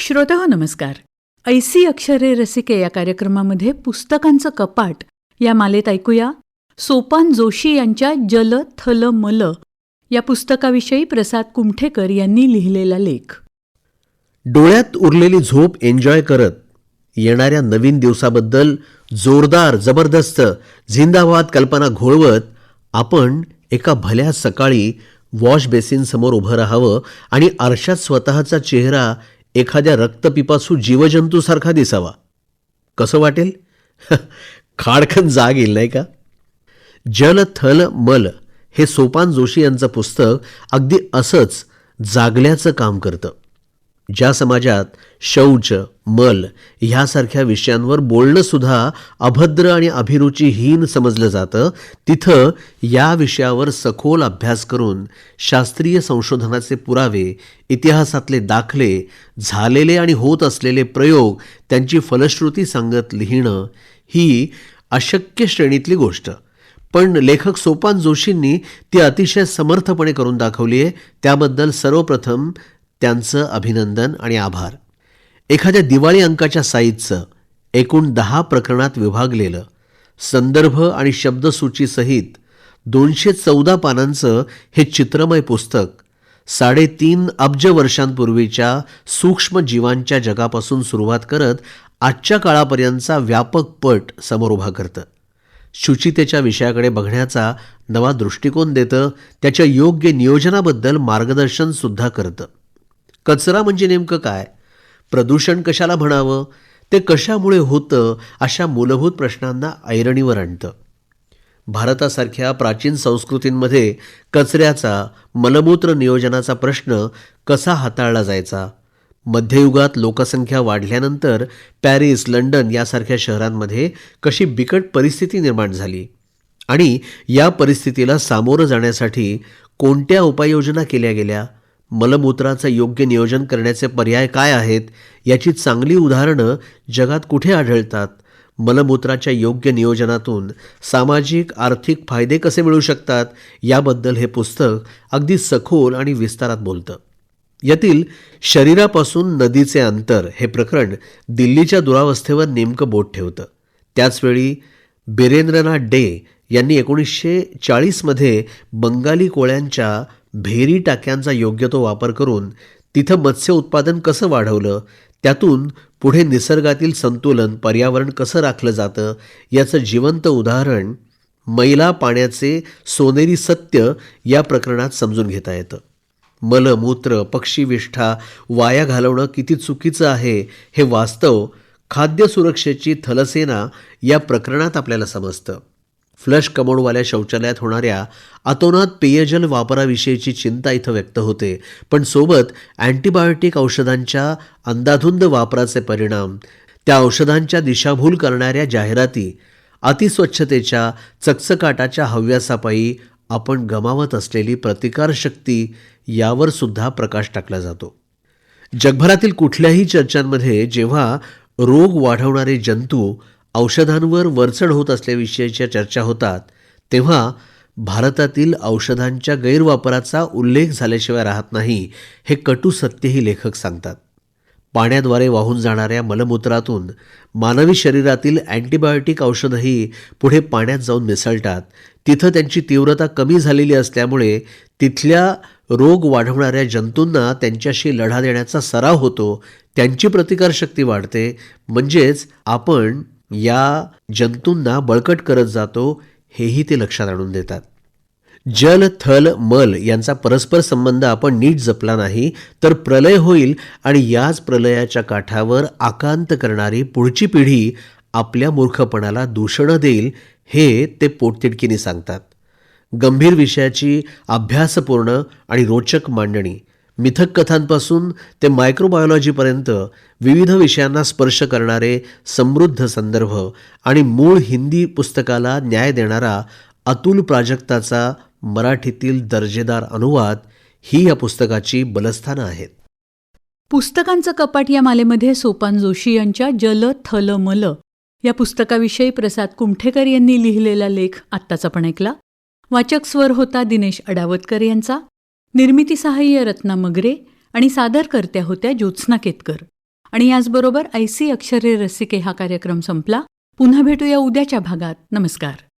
श्रोताहो नमस्कार. ऐसी अक्षरे रसिके या कार्यक्रमामध्ये पुस्तकांचं कपाट या मालेत ऐकूया सोपान जोशी यांच्या जल थल मल या पुस्तकाविषयी प्रसाद कुमठेकर यांनी लिहिलेला लेख. डोळ्यात उरलेली झोप एन्जॉय करत येणाऱ्या नवीन दिवसाबद्दल जोरदार जबरदस्त झिंदाबाद कल्पना घोळवत आपण एका भल्या सकाळी वॉश बेसिन समोर उभं राहावं आणि आरशात स्वतःचा चेहरा एखाद्या रक्तपिपासू जीवजंतूसारखा दिसावा. कसं वाटेल? खाडखन जाग येईल नाही का? जल थल मल हे सोपान जोशी यांचं पुस्तक अगदी असंच जागल्याचं काम करतं. ज्या समाजात शौच मल ह्यासारख्या विषयांवर बोलणं सुद्धा अभद्र आणि अभिरुचीहीन समजलं जातं, तिथं या विषयावर सखोल अभ्यास करून शास्त्रीय संशोधनाचे पुरावे, इतिहासातले दाखले, झालेले आणि होत असलेले प्रयोग, त्यांची फलश्रुती सांगत लिहिणं ही अशक्य श्रेणीतली गोष्ट. पण लेखक सोपान जोशींनी ती अतिशय समर्थपणे करून दाखवली आहे. त्याबद्दल सर्वप्रथम त्यांचं अभिनंदन आणि आभार. एखाद्या दिवाळी अंकाच्या साईजचं एकूण 10 प्रकरणात विभागलेलं संदर्भ आणि शब्दसूचीसहित 214 पानांचं हे चित्रमय पुस्तक 3.5 अब्ज वर्षांपूर्वीच्या सूक्ष्म जीवांच्या जगापासून सुरुवात करत आजच्या काळापर्यंतचा व्यापक पट समोर उभा करतं. शुचितेच्या विषयाकडे बघण्याचा नवा दृष्टिकोन देतं. त्याच्या योग्य नियोजनाबद्दल मार्गदर्शन सुद्धा करतं. कचरा म्हणजे नेमकं काय, प्रदूषण कशाला म्हणावं, ते कशामुळे होतं, अशा मूलभूत प्रश्नांना ऐरणीवर आणतं. भारतासारख्या प्राचीन संस्कृतींमध्ये कचऱ्याचा मलमूत्र नियोजनाचा प्रश्न कसा हाताळला जायचा, मध्ययुगात लोकसंख्या वाढल्यानंतर पॅरिस, लंडन यासारख्या शहरांमध्ये कशी बिकट परिस्थिती निर्माण झाली आणि या परिस्थितीला सामोरं जाण्यासाठी कोणत्या उपाययोजना केल्या गेल्या, मलमूत्राचं योग्य नियोजन करण्याचे पर्याय काय आहेत, याची चांगली उदाहरणं जगात कुठे आढळतात, मलमूत्राच्या योग्य नियोजनातून सामाजिक आर्थिक फायदे कसे मिळू शकतात, याबद्दल हे पुस्तक अगदी सखोल आणि विस्तारात बोलतं. यातील शरीरापासून नदीचे अंतर हे प्रकरण दिल्लीच्या दुरावस्थेवर नेमकं बोट ठेवतं. त्याचवेळी बिरेंद्रनाथ डे यांनी 1940मध्ये बंगाली कोळ्यांच्या भेरी टाक्यांचा योग्य तो वापर करून तिथं मत्स्य उत्पादन कसं वाढवलं, त्यातून पुढे निसर्गातील संतुलन, पर्यावरण कसं राखलं जातं, याचं जिवंत उदाहरण मैला पाण्याचे सोनेरी सत्य या प्रकरणात समजून घेता येतं. मलमूत्र, पक्षीविष्ठा वाया घालवणं किती चुकीचं आहे हे वास्तव खाद्य सुरक्षेची थलसेना या प्रकरणात आपल्याला समजतं. फ्लश कमोडवाल्या शौचालयात होणाऱ्या अतोनात पेयजल वापराविषयीची चिंता इथं व्यक्त होते, पण सोबत अँटीबायोटिक औषधांच्या अंधाधुंद वापराचे परिणाम, त्या औषधांच्या दिशाभूल करणाऱ्या जाहिराती, अतिस्वच्छतेच्या चकचकाटाच्या हव्यासापायी आपण गमावत असलेली प्रतिकारशक्ती यावर सुद्धा प्रकाश टाकला जातो. जगभरातील कुठल्याही चर्चांमध्ये जेव्हा रोग वाढवणारे जंतू औषधांवर वरचढ होत असल्याविषयीच्या चर्चा होतात, तेव्हा भारतातील औषधांच्या गैरवापराचा उल्लेख झाल्याशिवाय राहत नाही, हे कटू सत्यही लेखक सांगतात. पाण्याद्वारे वाहून जाणाऱ्या मलमूत्रातून मानवी शरीरातील अँटीबायोटिक औषधंही पुढे पाण्यात जाऊन मिसळतात. तिथं त्यांची तीव्रता कमी झालेली असल्यामुळे तिथल्या रोग वाढवणाऱ्या जंतूंना त्यांच्याशी लढा देण्याचा सराव होतो, त्यांची प्रतिकारशक्ती वाढते, म्हणजेच आपण या जंतूंना बळकट करत जातो, हेही ते लक्षात आणून देतात. जल थल मल यांचा परस्पर संबंध आपण नीट जपला नाही तर प्रलय होईल आणि याच प्रलयाच्या काठावर आकांत करणारी पुढची पिढी आपल्या मूर्खपणाला दूषणं देईल, हे ते पोटतिडकीने सांगतात. गंभीर विषयाची अभ्यासपूर्ण आणि रोचक मांडणी, मिथक कथांपासून ते मायक्रोबायोलॉजीपर्यंत विविध विषयांना स्पर्श करणारे समृद्ध संदर्भ आणि मूळ हिंदी पुस्तकाला न्याय देणारा अतुल प्राजक्ताचा मराठीतील दर्जेदार अनुवाद ही या पुस्तकाची बलस्थानं आहेत. पुस्तकांचं कपाट या मालेमध्ये सोपान जोशी यांच्या जल थल मल या पुस्तकाविषयी प्रसाद कुमठेकर यांनी लिहिलेला लेख आत्ताच आपण ऐकला. वाचक स्वर होता दिनेश अडावतकर यांचा. निर्मिती सहाय्य रत्ना मगरे आणि सादरकर्त्या होत्या ज्योत्स्ना केतकर. आणि याचबरोबर ऐसी अक्षरे रसिके हा कार्यक्रम संपला. पुन्हा भेटूया उद्याच्या भागात. नमस्कार.